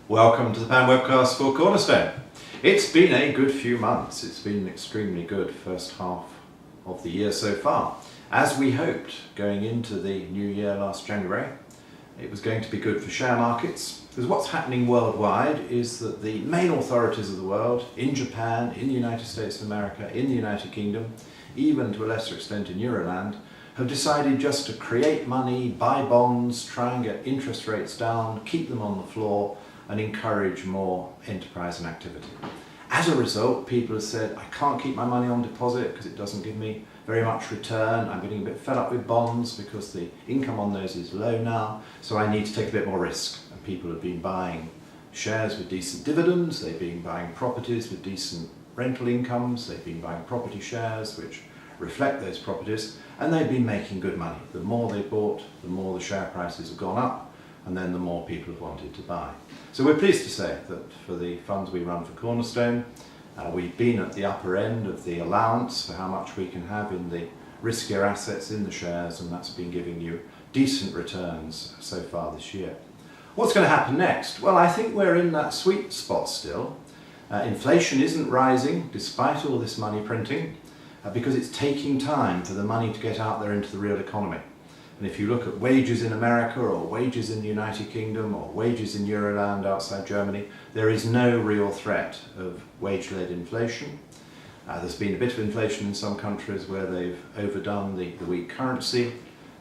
Welcome to the PAN Webcast for Cornerstone. It's been a good few months. It's been an extremely good first half of the year so far. As we hoped going into the new year last January, it was going to be good for share markets, because what's happening worldwide is that the main authorities of the world, in Japan, in the United States of America, in the United Kingdom, even to a lesser extent in Euroland, have decided just to create money, buy bonds, try and get interest rates down, keep them on the floor, and encourage more enterprise and activity. As a result, people have said, I can't keep my money on deposit because it doesn't give me very much return. I'm getting a bit fed up with bonds because the income on those is low now, so I need to take a bit more risk. And people have been buying shares with decent dividends, they've been buying properties with decent rental incomes, they've been buying property shares which reflect those properties, and they've been making good money. The more they bought, the more the share prices have gone up, and then the more people have wanted to buy. So we're pleased to say that for the funds we run for Cornerstone, we've been at the upper end of the allowance for how much we can have in the riskier assets in the shares, and that's been giving you decent returns so far this year. What's going to happen next? Well, I think we're in that sweet spot still. Inflation isn't rising despite all this money printing, because it's taking time for the money to get out there into the real economy. And if you look at wages in America or wages in the United Kingdom or wages in Euroland outside Germany, there is no real threat of wage-led inflation. There's been a bit of inflation in some countries where they've overdone the weak currency,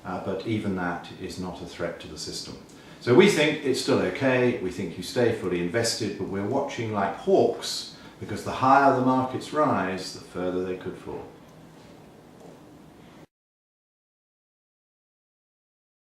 but even that is not a threat to the system. So we think it's still okay, we think you stay fully invested, but we're watching like hawks, because the higher the markets rise, the further they could fall.